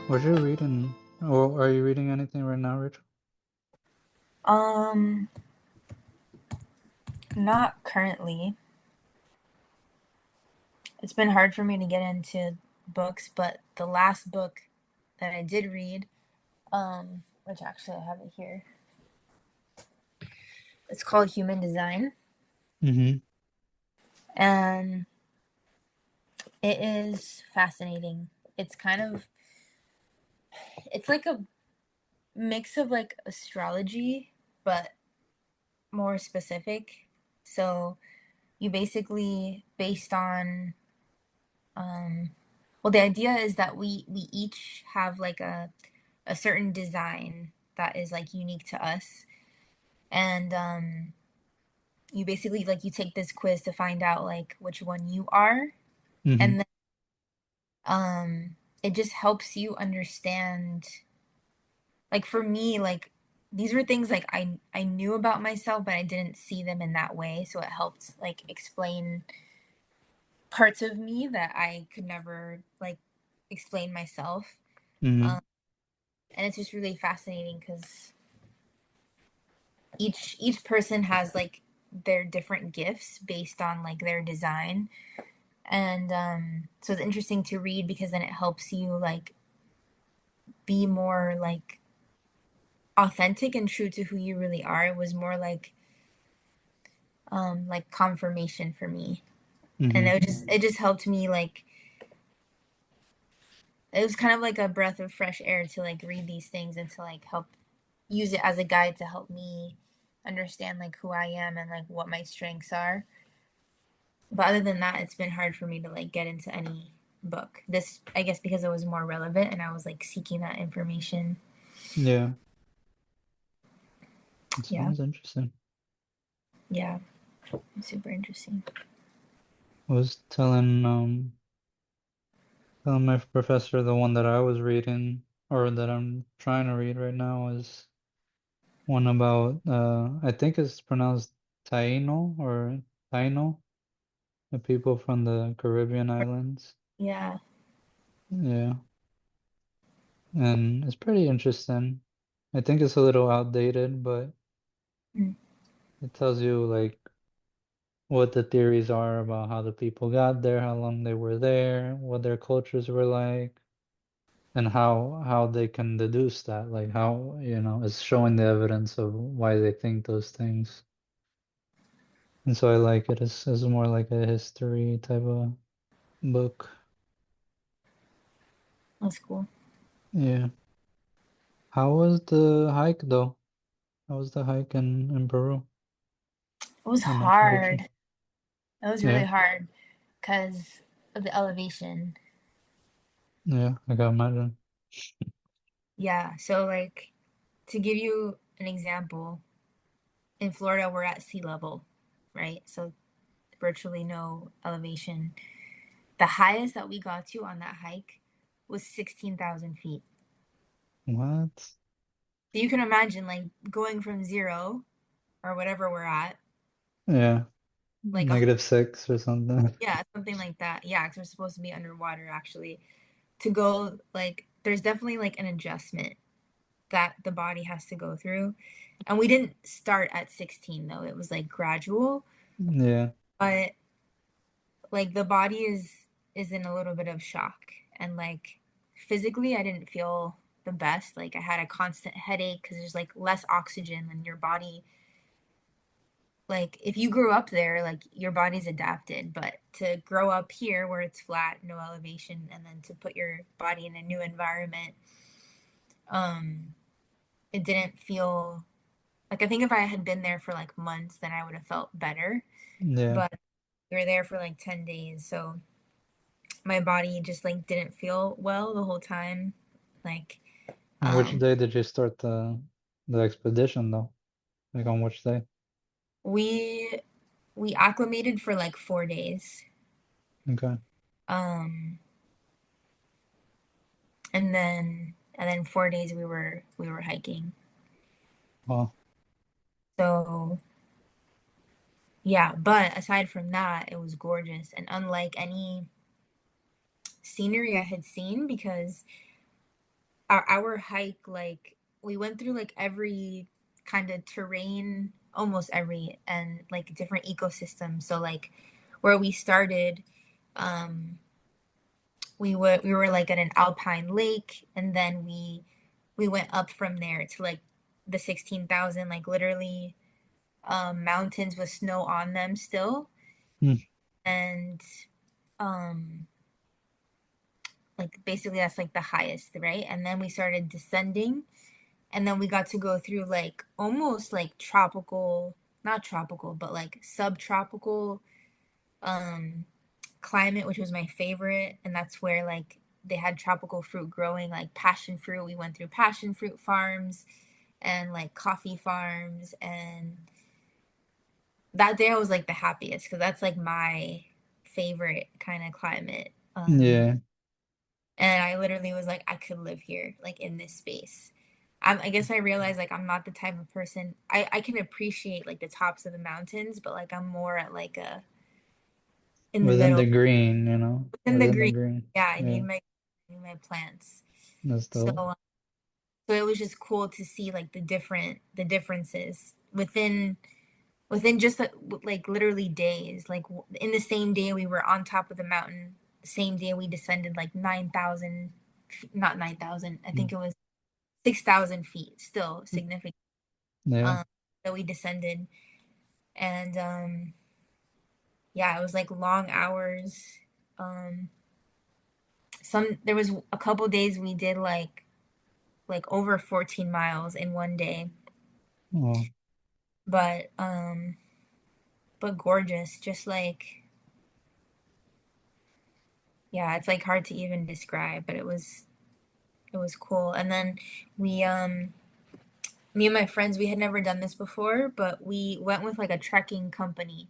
What you reading? Or are you reading anything right now, Rachel? Um, Not currently. It's been hard for me to get into books, but the last book that I did read, which actually I have it here, it's called Human Design, Mm-hmm. and it is fascinating. It's kind of it's like a mix of like astrology, but more specific. So you basically based on um well, the idea is that we each have like a certain design that is like unique to us, and you basically like you take this quiz to find out like which one you are, Mm-hmm. and then it just helps you understand, like for me, like these were things like I knew about myself but I didn't see them in that way, so it helped like explain parts of me that I could never like explain myself. Mm-hmm. um, and it's just really fascinating because each person has like their different gifts based on like their design, and so it's interesting to read because then it helps you like be more like authentic and true to who you really are. It was more like confirmation for me, and Mm-hmm. it just helped me like it was kind of like a breath of fresh air to like read these things and to like help use it as a guide to help me understand like who I am and like what my strengths are. But other than that, it's been hard for me to like get into any book. This, I guess, because it was more relevant and I was like seeking that information. Yeah, it Yeah, sounds interesting. yeah, super interesting. I was telling my professor the one that I was reading or that I'm trying to read right now is one about I think it's pronounced Taino or Taino, the people from the Caribbean islands. Yeah. Yeah. And it's pretty interesting. I think it's a little outdated, but Mm. it tells you like what the theories are about how the people got there, how long they were there, what their cultures were like, and how they can deduce that, like how, it's showing the evidence of why they think those things. And so I like it. It's more like a history type of book. That's cool. Yeah. How was the hike though? How was the hike in Peru It was at Machu Picchu? hard. It was really Yeah, hard because of the elevation. yeah, I can imagine. Yeah. So, like, to give you an example, in Florida, we're at sea level, right? So, virtually no elevation. The highest that we got to on that hike was 16,000 feet. What? So, you can imagine, like, going from zero or whatever we're at, Yeah, like, a, -6 or something. yeah, something like that. Yeah, because we're supposed to be underwater actually. To go, like, there's definitely like an adjustment that the body has to go through. And we didn't start at 16 though. It was like gradual, Yeah. but like the body is in a little bit of shock, and like physically I didn't feel the best. Like I had a constant headache cuz there's like less oxygen than your body. Like if you grew up there, like your body's adapted, but to grow up here where it's flat, no elevation, and then to put your body in a new environment, um it didn't feel like, I think if I had been there for like months, then I would have felt better. Yeah. But we were there for like 10 days. So my body just like didn't feel well the whole time. Like, And which um, day did you start the expedition though? Like on which day? we we acclimated for like 4 days. Okay. Um, and then 4 days we were hiking. Well, So yeah, but aside from that, it was gorgeous and unlike any scenery I had seen, because our hike, like we went through like every kind of terrain, almost every, and like different ecosystems. So like where we started, um we were like at an alpine lake, and then we went up from there to like the 16,000, like literally mountains with snow on them still. Mm. And um like basically that's like the highest, right? And then we started descending, and then we got to go through like almost like tropical, not tropical, but like subtropical um climate, which was my favorite. And that's where like they had tropical fruit growing, like passion fruit. We went through passion fruit farms and like coffee farms. And that day I was like the happiest because that's like my favorite kind of climate. Yeah. And I literally was like, I could live here, like in this space. I guess I realized like I'm not the type of person. I can appreciate like the tops of the mountains, but like I'm more at like a in the Within middle, the green, you know, in the within the green. green. Yeah, Yeah, I need my plants. that's So dope. so it was just cool to see like the differences within just like literally days. Like in the same day we were on top of the mountain, the same day we descended like 9,000, not 9,000. I Mm. think it was 6,000 feet, still significant, Yeah. um, that we descended. And yeah, it was like long hours. Um, there was a couple days we did like over 14 miles in one day, Oh, but gorgeous. Just like, yeah, it's like hard to even describe, but it was cool. And then we me and my friends, we had never done this before, but we went with like a trekking company.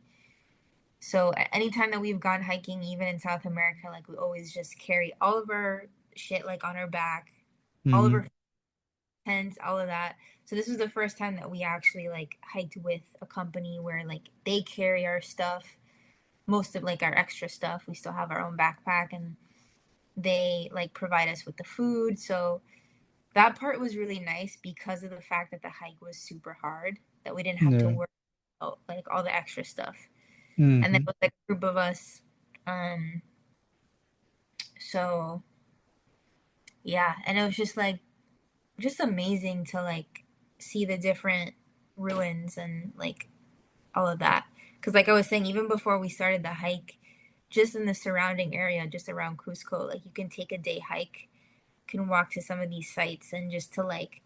So anytime that we've gone hiking, even in South America, like we always just carry all of our shit like on our back, all of mm-hmm. our tents, all of that. So this was the first time that we actually like hiked with a company where like they carry our stuff, most of like our extra stuff. We still have our own backpack, and they like provide us with the food. So that part was really nice because of the fact that the hike was super hard, that we didn't have to Yeah. worry about like all the extra stuff. And there Mm-hmm. was like a group of us. Um, so yeah, and it was just like just amazing to like see the different ruins and like all of that. Because like I was saying, even before we started the hike, just in the surrounding area, just around Cusco, like you can take a day hike, can walk to some of these sites, and just to like,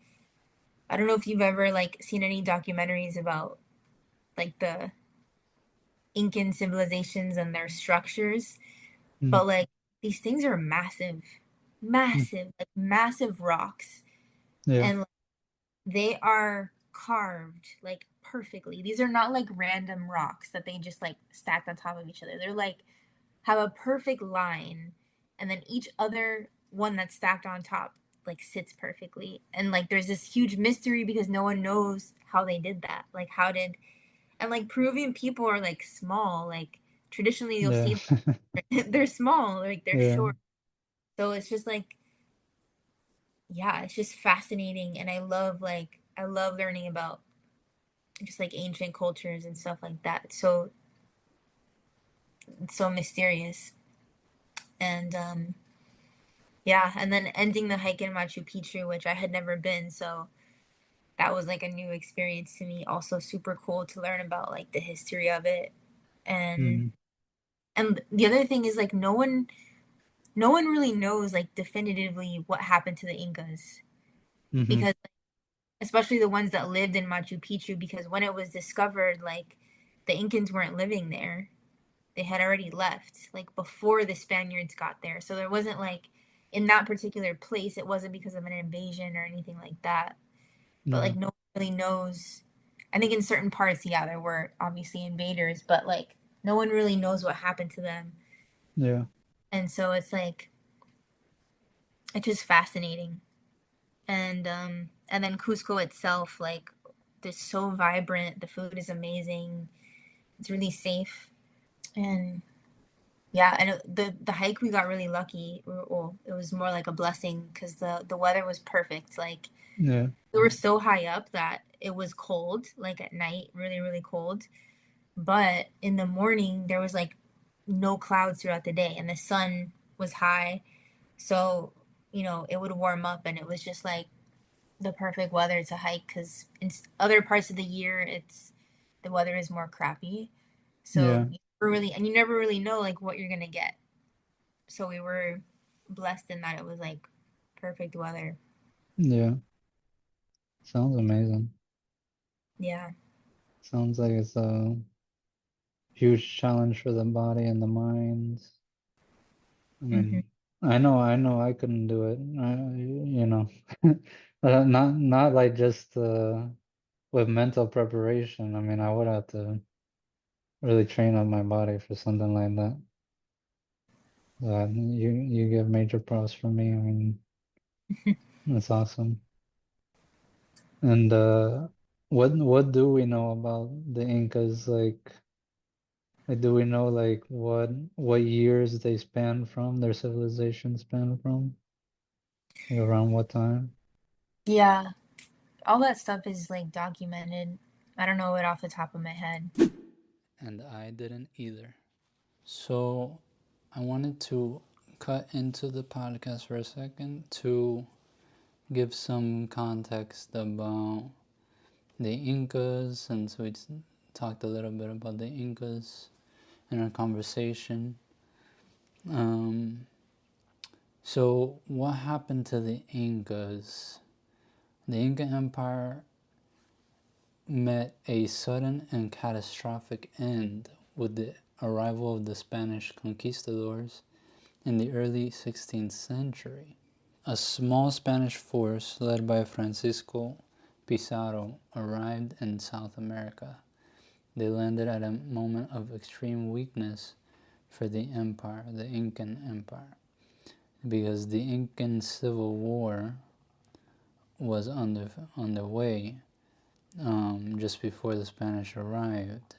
I don't know if you've ever like seen any documentaries about like the Incan civilizations and their structures, Mm. but like these things are massive, Mm. massive, like massive rocks. Yeah. And they are carved like perfectly. These are not like random rocks that they just like stacked on top of each other. They're like have a perfect line, and then each other one that's stacked on top like sits perfectly. And like there's this huge mystery because no one knows how they did that. Like how did and like Peruvian people are like small. Like traditionally you'll Yeah. see they're small, like they're Yeah. short. So it's just like yeah, it's just fascinating, and I love learning about just like ancient cultures and stuff like that. It's so mysterious. And yeah, and then ending the hike in Machu Picchu, which I had never been, so that was like a new experience to me. Also super cool to learn about like the history of it. And Mm-hmm. the other thing is like no one really knows like definitively what happened to the Incas, Mm-hmm. because especially the ones that lived in Machu Picchu, because when it was discovered, like the Incans weren't living there. They had already left like before the Spaniards got there. So there wasn't like in that particular place, it wasn't because of an invasion or anything like that. But Yeah. like no one really knows. I think in certain parts, yeah, there were obviously invaders, but like no one really knows what happened to them. Yeah. And so it's just fascinating. And then Cusco itself, like it's so vibrant, the food is amazing, it's really safe. And Yeah, and the hike we got really lucky. Well, it was more like a blessing because the weather was perfect. Like Yeah, we were so high up that it was cold, like at night, really really cold. But in the morning there was like no clouds throughout the day, and the sun was high, so it would warm up, and it was just like the perfect weather to hike. Because in other parts of the year, the weather is more crappy, so yeah, you never really know like what you're gonna get. So we were blessed in that it was like perfect weather. yeah. Sounds amazing. Yeah. Sounds like it's a huge challenge for the body and the mind. I Hmm. mean, I know I couldn't do it. You know, not like just with mental preparation. I mean, I would have to really train up my body for something like that. You give major props for me. I mean, that's awesome. And what do we know about the Incas? Like, do we know like what years they span from, their civilization span from? Like around what time? Yeah, all that stuff is like documented. I don't know it off the top of my head. And I didn't either. So I wanted to cut into the podcast for a second to give some context about the Incas, since we talked a little bit about the Incas in our conversation. Um, so, what happened to the Incas? The Inca Empire met a sudden and catastrophic end with the arrival of the Spanish conquistadors in the early 16th century. A small Spanish force led by Francisco Pizarro arrived in South America. They landed at a moment of extreme weakness for the empire, the Incan Empire, because the Incan Civil War was underway just before the Spanish arrived.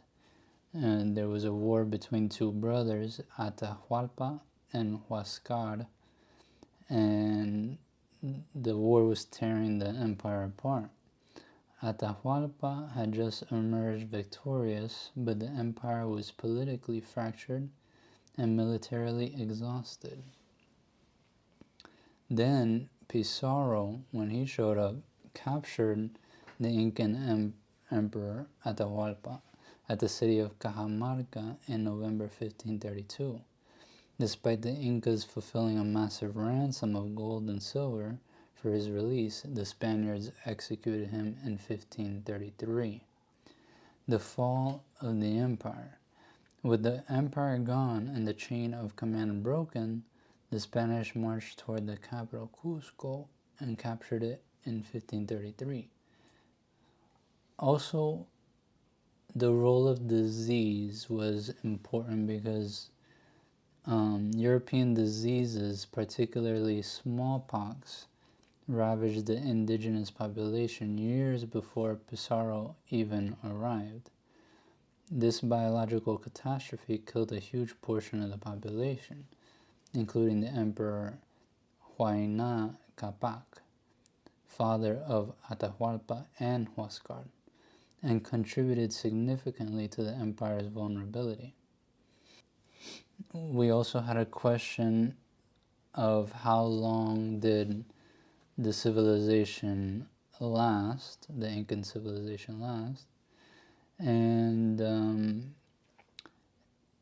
And there was a war between two brothers, Atahualpa and Huascar, and the war was tearing the empire apart. Atahualpa had just emerged victorious, but the empire was politically fractured and militarily exhausted. Then Pizarro, when he showed up, captured the Incan emperor Atahualpa at the city of Cajamarca in November 1532. Despite the Incas fulfilling a massive ransom of gold and silver for his release, the Spaniards executed him in 1533. The fall of the empire. With the empire gone and the chain of command broken, the Spanish marched toward the capital Cusco and captured it in 1533. Also, the role of disease was important because European diseases, particularly smallpox, ravaged the indigenous population years before Pizarro even arrived. This biological catastrophe killed a huge portion of the population, including the Emperor Huayna Capac, father of Atahualpa and Huascar, and contributed significantly to the empire's vulnerability. We also had a question of how long did the civilization last, the Incan civilization last, and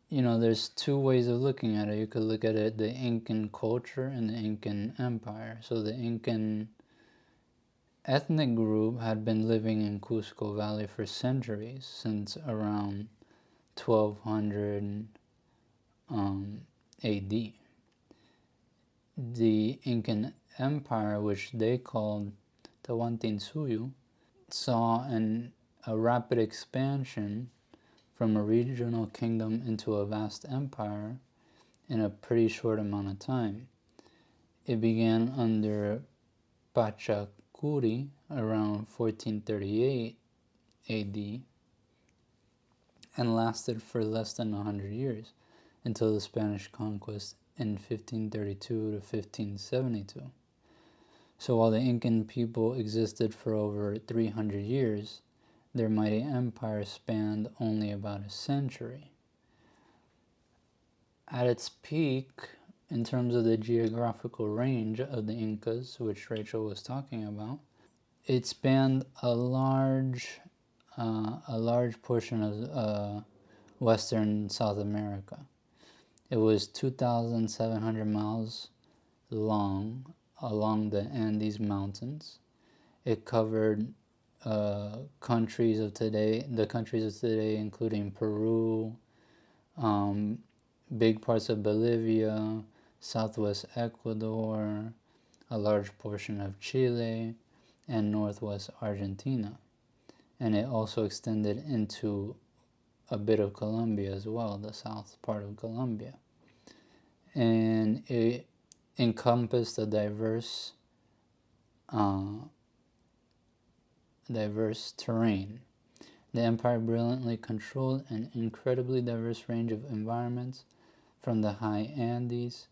there's two ways of looking at it. You could look at it the Incan culture and the Incan Empire. So the Incan ethnic group had been living in Cusco Valley for centuries, since around 1200 AD. The Incan Empire, which they called Tawantinsuyu, saw a rapid expansion from a regional kingdom into a vast empire in a pretty short amount of time. It began under Pachacuri around 1438 AD and lasted for less than 100 years. until the Spanish conquest in 1532 to 1572. So while the Incan people existed for over 300 years, their mighty empire spanned only about a century. At its peak, in terms of the geographical range of the Incas, which Rachel was talking about, it spanned a large portion of western South America. It was 2,700 miles long along the Andes Mountains. It covered countries of today, including Peru, big parts of Bolivia, southwest Ecuador, a large portion of Chile, and northwest Argentina. And it also extended into a bit of Colombia as well, the south part of Colombia. And it encompassed a diverse terrain. The empire brilliantly controlled an incredibly diverse range of environments, from the high Andes,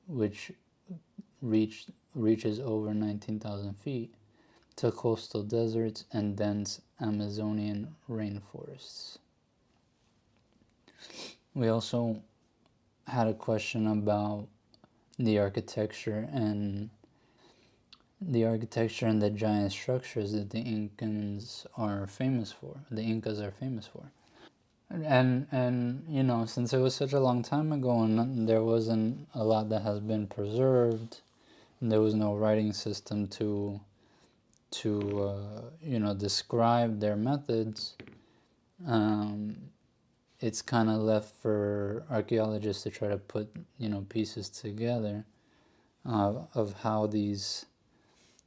which reaches over 19,000 feet, to coastal deserts and dense Amazonian rainforests. We also had a question about the architecture and the giant structures that the Incas are famous for. And you know, since it was such a long time ago and there wasn't a lot that has been preserved, and there was no writing system to describe their methods, it's kind of left for archaeologists to try to put pieces together of how these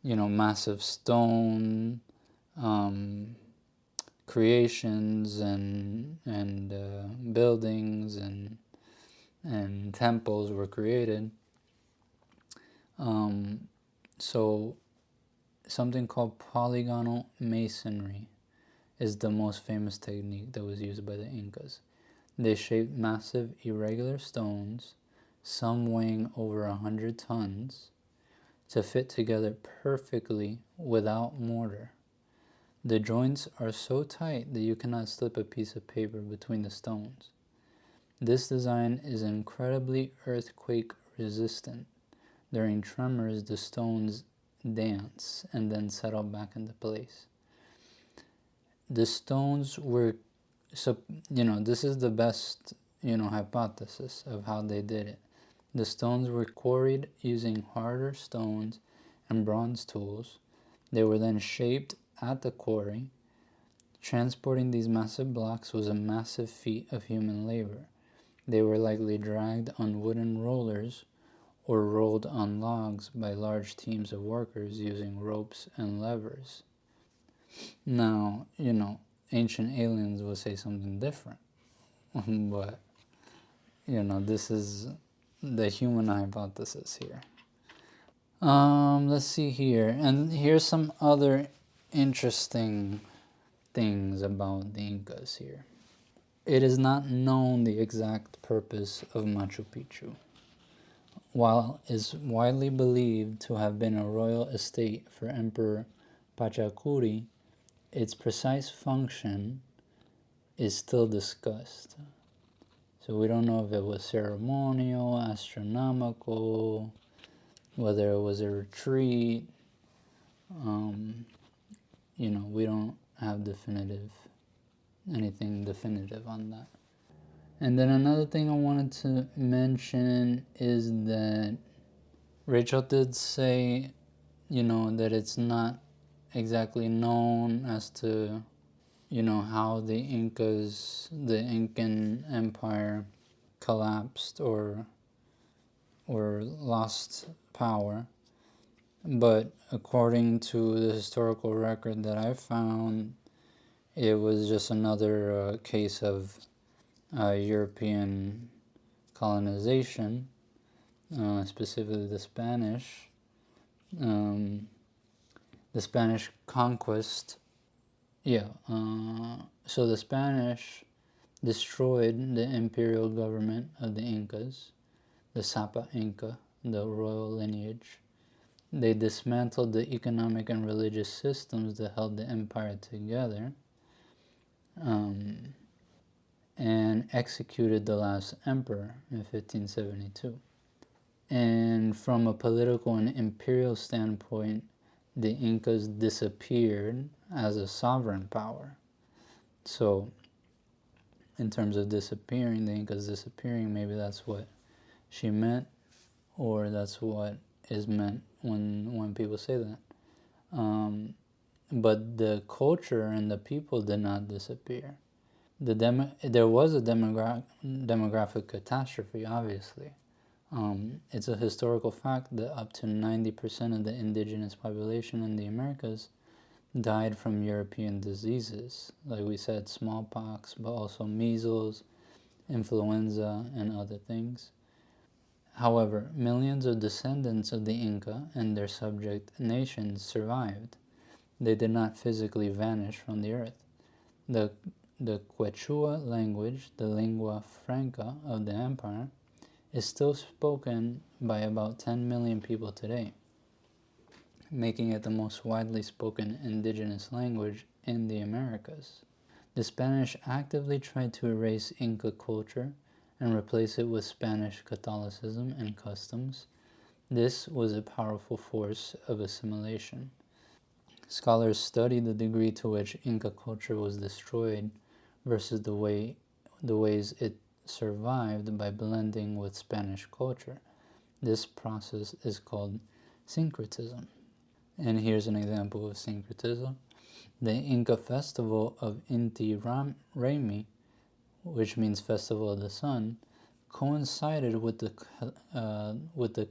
massive stone creations and buildings and temples were created. So something called polygonal masonry is the most famous technique that was used by the Incas. They shaped massive irregular stones, some weighing over 100 tons, to fit together perfectly without mortar. The joints are so tight that you cannot slip a piece of paper between the stones. This design is incredibly earthquake resistant. During tremors, the stones dance and then settle back into place. The stones were, this is the best, hypothesis of how they did it. The stones were quarried using harder stones and bronze tools. They were then shaped at the quarry. Transporting these massive blocks was a massive feat of human labor. They were likely dragged on wooden rollers or rolled on logs by large teams of workers using ropes and levers. Now, ancient aliens would say something different, but, this is the human hypothesis here. Let's see here, and here's some other interesting things about the Incas here. It is not known the exact purpose of Machu Picchu. While it is widely believed to have been a royal estate for Emperor Pachacuri, its precise function is still discussed. So we don't know if it was ceremonial, astronomical, whether it was a retreat. We don't have anything definitive on that. And then another thing I wanted to mention is that Rachel did say, that it's not exactly known as to, how the Incan Empire collapsed or lost power. But according to the historical record that I found, it was just another case of European colonization, specifically the Spanish. The Spanish conquest. So the Spanish, destroyed the imperial government of the Incas, the Sapa Inca, the royal lineage. They dismantled the economic and religious systems that held the empire together, and executed the last emperor in 1572. And from a political and imperial standpoint, the Incas disappeared as a sovereign power. So, in terms of disappearing, the Incas disappearing, maybe that's what she meant, or that's what is meant when people say that. But the culture and the people did not disappear. There was a demographic catastrophe, obviously. It's a historical fact that up to 90% of the indigenous population in the Americas died from European diseases. Like we said, smallpox, but also measles, influenza, and other things. However, millions of descendants of the Inca and their subject nations survived. They did not physically vanish from the earth. The Quechua language, the lingua franca of the empire, is still spoken by about 10 million people today, making it the most widely spoken indigenous language in the Americas. The Spanish actively tried to erase Inca culture and replace it with Spanish Catholicism and customs. This was a powerful force of assimilation. Scholars study the degree to which Inca culture was destroyed versus the ways it survived by blending with Spanish culture. This process is called syncretism. And here's an example of syncretism. The Inca festival of Inti Raymi, which means Festival of the Sun, coincided with the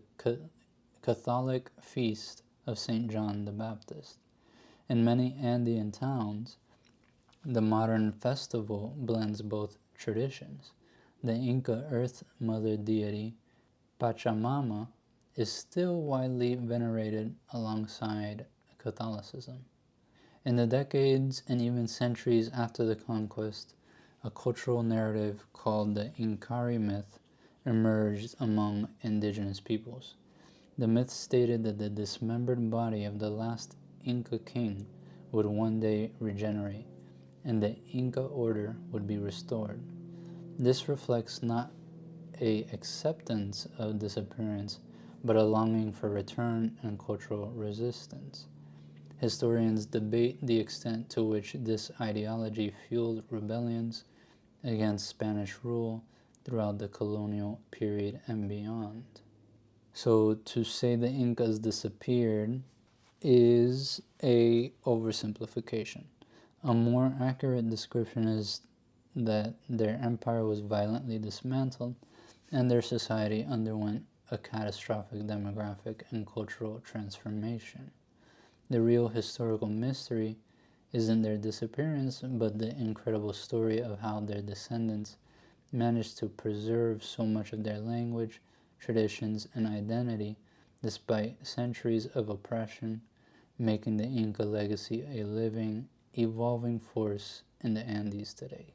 Catholic feast of St. John the Baptist. In many Andean towns, the modern festival blends both traditions. The Inca Earth Mother deity, Pachamama, is still widely venerated alongside Catholicism. In the decades and even centuries after the conquest, a cultural narrative called the Incari myth emerged among indigenous peoples. The myth stated that the dismembered body of the last Inca king would one day regenerate, and the Inca order would be restored. This reflects not a acceptance of disappearance, but a longing for return and cultural resistance. Historians debate the extent to which this ideology fueled rebellions against Spanish rule throughout the colonial period and beyond. So to say the Incas disappeared is a oversimplification. A more accurate description is that their empire was violently dismantled and their society underwent a catastrophic demographic and cultural transformation. The real historical mystery isn't their disappearance, but the incredible story of how their descendants managed to preserve so much of their language, traditions, and identity despite centuries of oppression, making the Inca legacy a living, evolving force in the Andes today.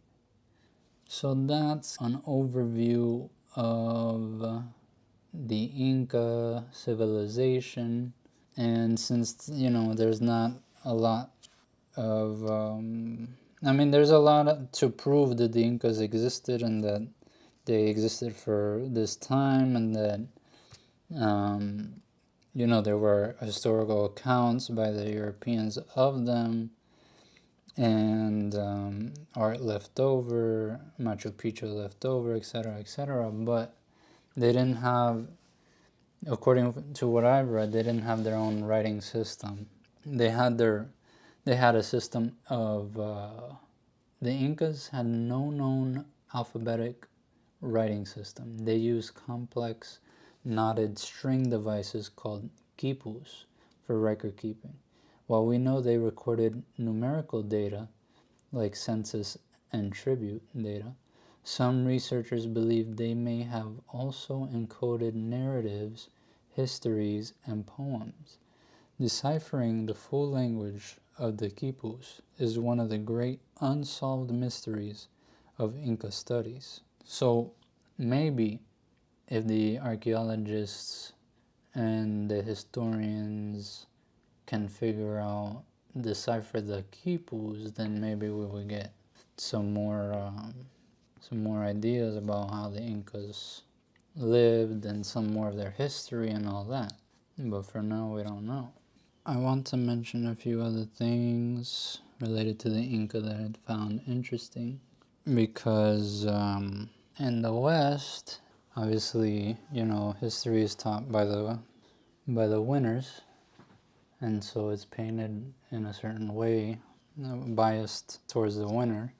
So that's an overview of the Inca civilization. And since, there's not a lot of, there's a lot to prove that the Incas existed and that they existed for this time, and that, there were historical accounts by the Europeans of them, and art left over, Machu Picchu left over, etc., etc. But they didn't have, according to what I've read, they didn't have their own writing system. They had a system of, the Incas had no known alphabetic writing system. They used complex knotted string devices called quipus for record keeping. While we know they recorded numerical data like census and tribute data, some researchers believe they may have also encoded narratives, histories, and poems. Deciphering the full language of the quipus is one of the great unsolved mysteries of Inca studies. So maybe if the archaeologists and the historians can decipher the quipus, then maybe we will get some more ideas about how the Incas lived and some more of their history and all that. But for now, we don't know. I want to mention a few other things related to the Inca that I found interesting because in the West, obviously, history is taught by the winners, and so it's painted in a certain way, biased towards the winner.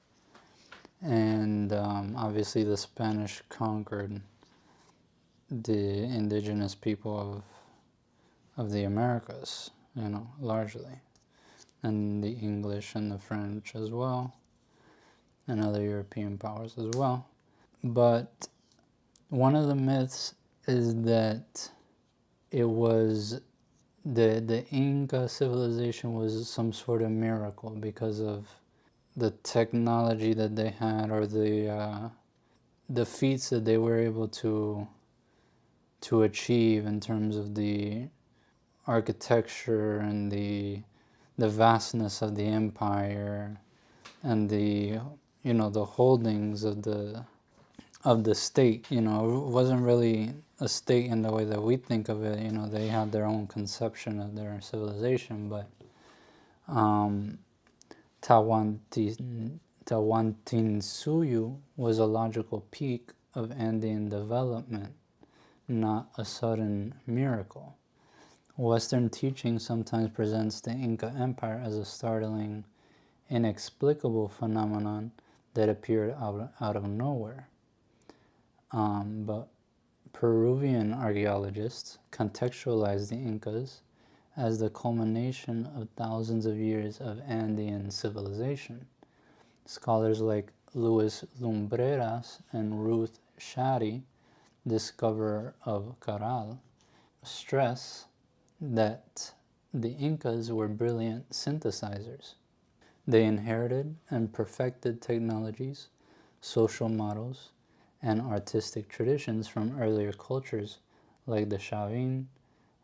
And obviously, the Spanish conquered the indigenous people of the Americas, largely, and the English and the French as well, and other European powers as well. But one of the myths is that it was the Inca civilization was some sort of miracle because of the technology that they had, or the feats that they were able to achieve in terms of the architecture and the vastness of the empire and the holdings of the state. It wasn't really a state in the way that we think of it. They had their own conception of their civilization, but Tawantinsuyu was a logical peak of Andean development, not a sudden miracle. Western teaching sometimes presents the Inca Empire as a startling, inexplicable phenomenon that appeared out of nowhere. But Peruvian archaeologists contextualize the Incas as the culmination of thousands of years of Andean civilization. Scholars like Luis Lumbreras and Ruth Shari, discoverer of Caral, stress that the Incas were brilliant synthesizers. They inherited and perfected technologies, social models, and artistic traditions from earlier cultures like the Chavin,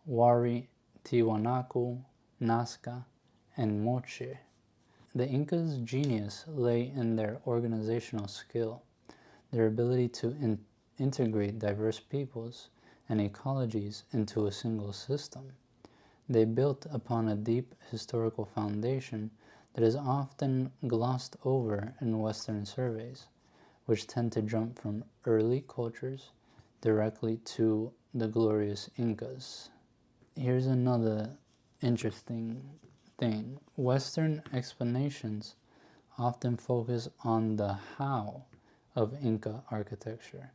Wari, Tiwanaku, Nazca, and Moche. The Incas' genius lay in their organizational skill, their ability to integrate diverse peoples and ecologies into a single system. They built upon a deep historical foundation that is often glossed over in Western surveys, which tend to jump from early cultures directly to the glorious Incas. Here's another interesting thing. Western explanations often focus on the how of Inca architecture,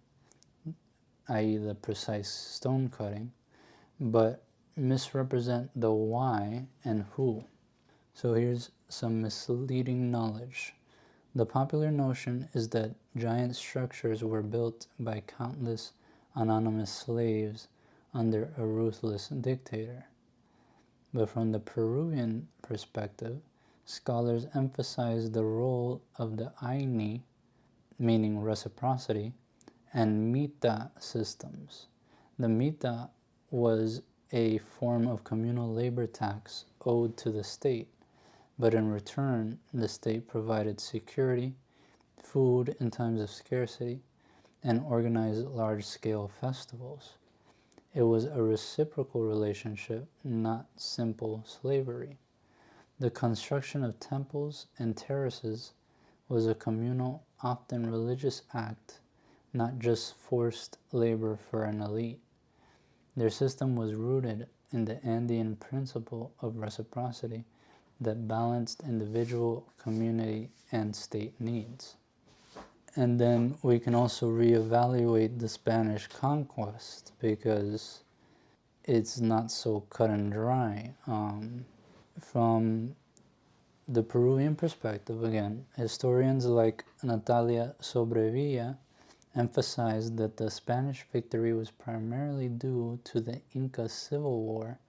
i.e. the precise stone cutting, but misrepresent the why and who. So here's some misleading knowledge. The popular notion is that giant structures were built by countless anonymous slaves under a ruthless dictator. But from the Peruvian perspective, scholars emphasize the role of the Aini, meaning reciprocity, and mita systems. The mita was a form of communal labor tax owed to the state, but in return, the state provided security, food in times of scarcity, and organized large-scale festivals. It was a reciprocal relationship, not simple slavery. The construction of temples and terraces was a communal, often religious act, not just forced labor for an elite. Their system was rooted in the Andean principle of reciprocity that balanced individual, community, and state needs. And then we can also reevaluate the Spanish conquest because it's not so cut and dry. From the Peruvian perspective, again, historians like Natalia Sobrevilla emphasized that the Spanish victory was primarily due to the Inca Civil War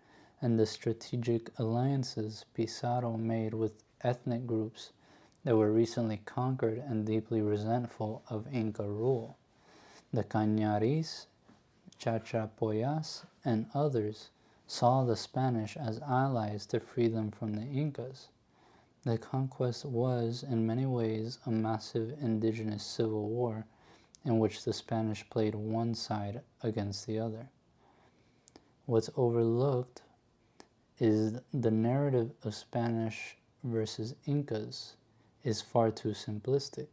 and the strategic alliances Pizarro made with ethnic groups They were recently conquered and deeply resentful of Inca rule. The Cañaris, Chachapoyas, and others saw the Spanish as allies to free them from the Incas. The conquest was, in many ways, a massive indigenous civil war in which the Spanish played one side against the other. What's overlooked is the narrative of Spanish versus Incas is far too simplistic.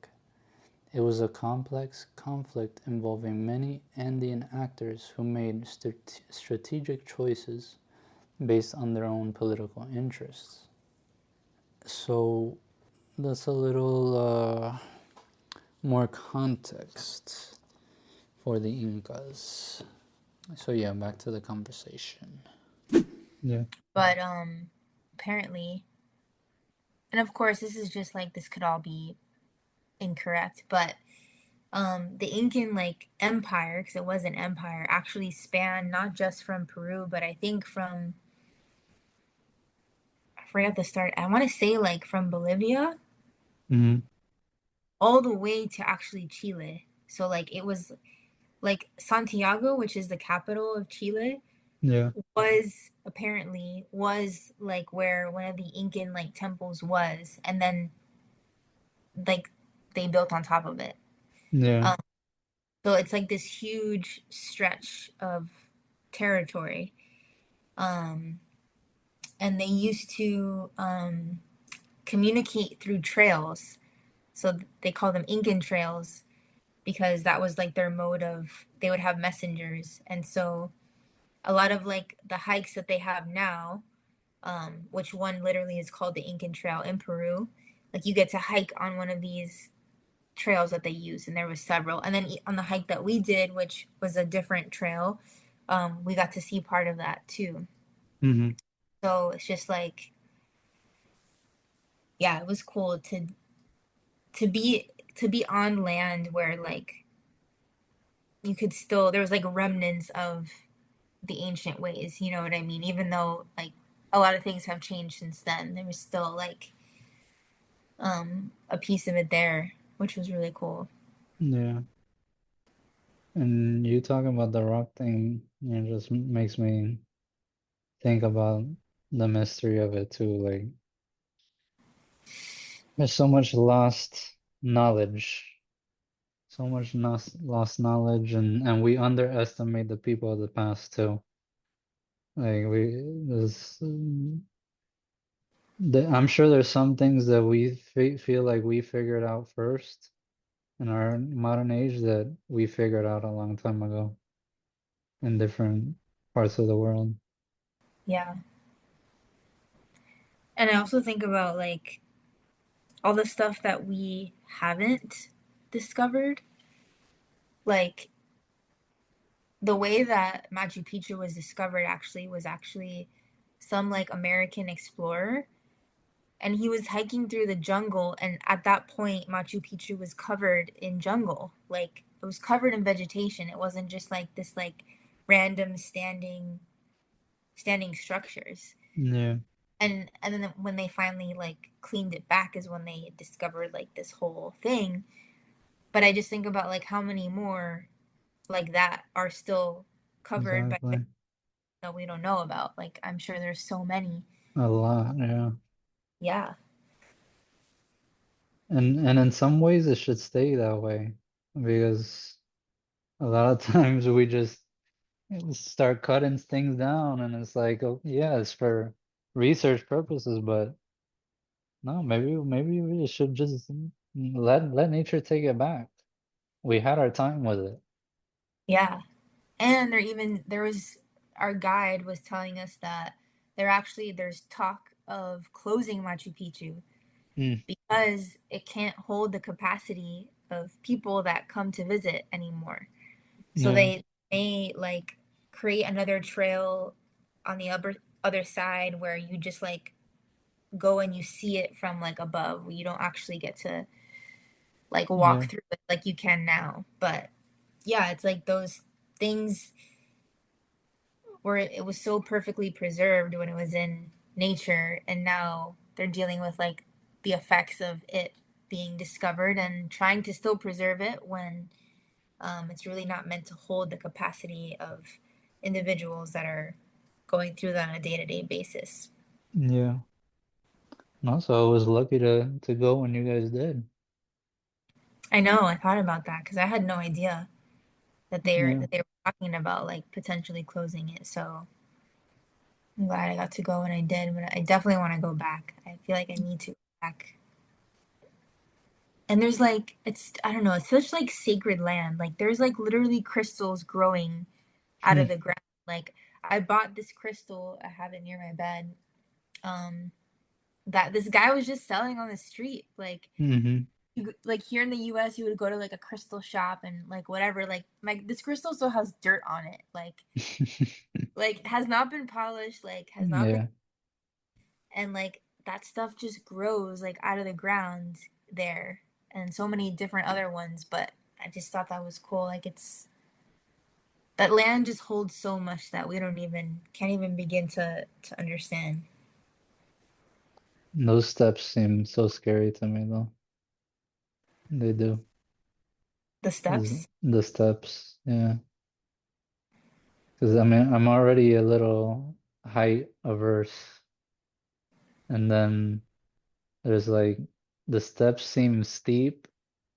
It was a complex conflict involving many Andean actors who made strategic choices based on their own political interests. So that's a little more context for the Incas. So yeah, back to the conversation. Yeah. But apparently, and of course this is just like this could all be incorrect, but the Incan like empire, because it was an empire, actually spanned not just from Peru, but I think from, I forgot the start. I want to say like from Bolivia Mm-hmm. all the way to actually Chile. So like it was like Santiago, which is the capital of Chile, Yeah. was apparently was like where one of the Incan like temples was, and then like they built on top of it. Yeah. Um, so it's like this huge stretch of territory. Um, and they used to communicate through trails. So they call them Incan trails because that was like their mode of, they would have messengers. And so a lot of like the hikes that they have now, which one literally is called the Incan Trail in Peru, like you get to hike on one of these trails that they use, and there was several. And then on the hike that we did, which was a different trail, we got to see part of that too. Mm-hmm. So it's just like, yeah, it was cool to be to be on land where like you could still, there was like remnants of the ancient ways, you know what I mean? Even though like a lot of things have changed since then, there was still like a piece of it there, which was really cool. Yeah. And you talking about the rock thing, just makes me think about the mystery of it too. Like, there's so much lost knowledge, so much lost knowledge, and we underestimate the people of the past too. Like I'm sure there's some things that we feel like we figured out first in our modern age that we figured out a long time ago in different parts of the world. Yeah. And I also think about like all the stuff that we haven't discovered, like the way that Machu Picchu was discovered actually was actually some like American explorer, and he was hiking through the jungle, and at that point Machu Picchu was covered in jungle. Like it was covered in vegetation. It wasn't just like this like random standing structures. Yeah, And then when they finally like cleaned it back is when they discovered like this whole thing. But I just think about like how many more like that are still covered by exactly. that we don't know about. Like I'm sure there's so many. A lot, yeah. Yeah. And in some ways it should stay that way because a lot of times we just start cutting things down and it's like, oh, yeah, it's for research purposes, but no, maybe we should just let nature take it back. We had our time with it. Yeah. And there was, our guide was telling us that there's talk of closing Machu Picchu Mm, because it can't hold the capacity of people that come to visit anymore. So yeah, they may like create another trail on the other side where you just like go and you see it from like above. You don't actually get to like walk yeah, through it like you can now. But yeah, it's like those things where it was so perfectly preserved when it was in nature, and now they're dealing with like the effects of it being discovered and trying to still preserve it when it's really not meant to hold the capacity of individuals that are going through that on a day-to-day basis. Yeah. And also, I was lucky to go when you guys did. I know, I thought about that because I had no idea Yeah. that they were talking about like potentially closing it. So I'm glad I got to go when I did, but I definitely want to go back. I feel like I need to go back. And there's like it's I don't know, it's such like sacred land. Like there's like literally crystals growing out of Hmm. the ground. Like I bought this crystal, I have it near my bed. Um that this guy was just selling on the street. Like Mm-hmm. you like here in the US you would go to like a crystal shop and like whatever like my this crystal still has dirt on it. Like has not been polished, like has not been Yeah. and like that stuff just grows like out of the ground there and so many different other ones, but I just thought that was cool. Like it's that land just holds so much that we don't even can't even begin to understand. Those steps seem so scary to me, though. They do. The 'Cause steps. the steps, yeah. Because I mean, I'm already a little height averse, and then there's like the steps seem steep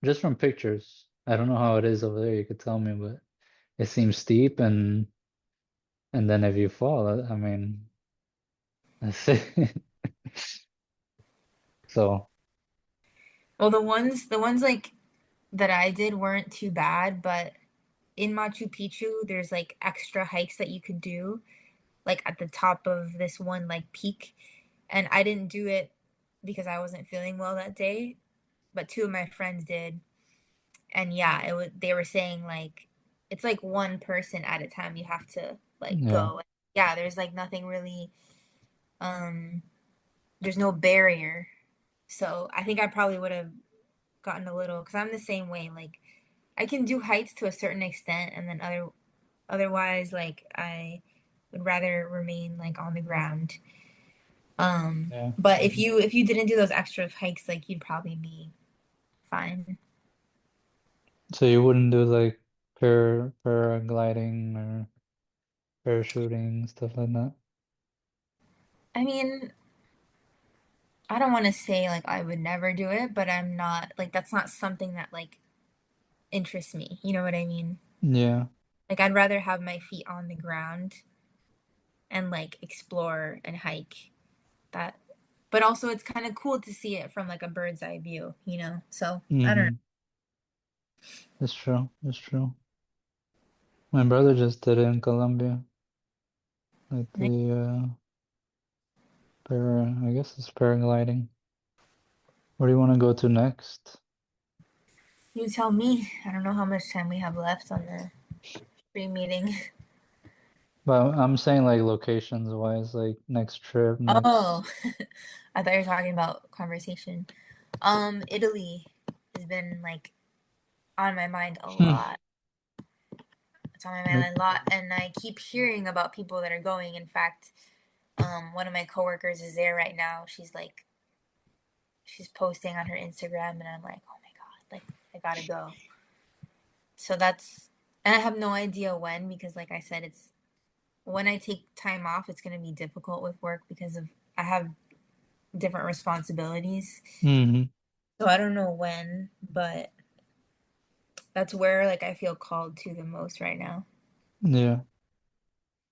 just from pictures. I don't know how it is over there. You could tell me, but it seems steep, and then if you fall, I mean, that's it. So, Well, the ones like that I did weren't too bad, but in Machu Picchu there's like extra hikes that you could do like at the top of this one like peak, and I didn't do it because I wasn't feeling well that day, but two of my friends did. And yeah, it was they were saying like it's like one person at a time you have to like yeah, go. Yeah, there's like nothing really um there's no barrier. So I think I probably would have gotten a little because I'm the same way. Like I can do heights to a certain extent and then otherwise like I would rather remain like on the ground. yeah. But if you didn't do those extra hikes, like you'd probably be fine. So you wouldn't do like paragliding or parachuting, stuff like that? I mean, I don't want to say like I would never do it, but I'm not like that's not something that like interests me. You know what I mean? Yeah. Like I'd rather have my feet on the ground and like explore and hike that. But also it's kind of cool to see it from like a bird's eye view, you know? So, I don't know. Mm-hmm. It's true. It's true. My brother just did it in Colombia, like the I guess it's paragliding. Where do you want to go to next? You tell me. I don't know how much time we have left on the free meeting. But I'm saying like locations wise, like next trip, next. Oh, I thought you were talking about conversation. Italy has been like on my mind a Hmm. lot. It's on my Like, mind a lot, and I keep hearing about people that are going. In fact, one of my coworkers is there right now. She's posting on her Instagram, and I'm like, oh my god, like I gotta go. So that's, and I have no idea when because, like I said, it's when I take time off, it's gonna be difficult with work because of I have different responsibilities. hmm. So I don't know when, but that's where like I feel called to the most right now. Yeah.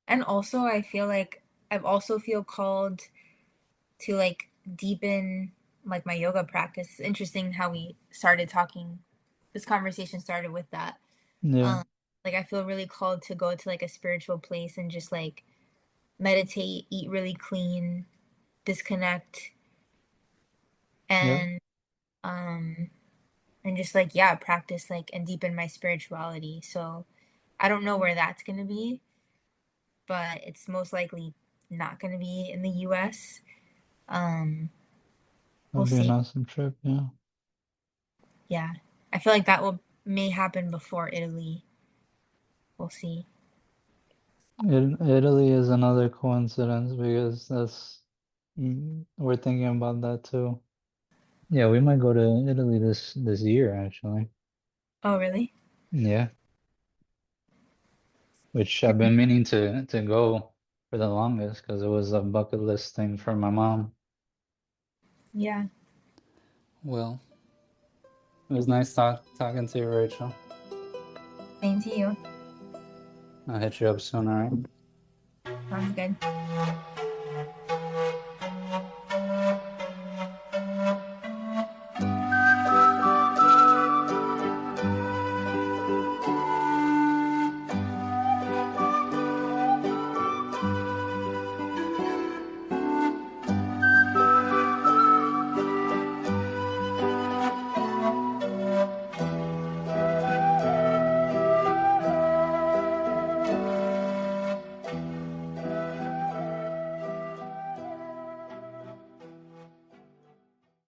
And also I feel like I've also feel called to like deepen like my yoga practice. It's interesting how we started talking. This conversation started with that. Yeah. Um, like I feel really called to go to like a spiritual place and just like meditate, eat really clean, disconnect, Yep. and um and just like yeah, practice like and deepen my spirituality. So I don't know where that's gonna be, but it's most likely not gonna be in the US. Um, we'll That'd be an see. awesome trip. Yeah. Yeah. I feel like that will may happen before Italy. We'll see. Italy is another coincidence because we're thinking about that too. Yeah, we might go to Italy this year actually. Oh, really? Yeah, which I've been meaning to go for the longest because it was a bucket list thing for my mom. Yeah. Well, it was nice talking to you, Rachel. Same to you. I'll hit you up soon, all right? Sounds good.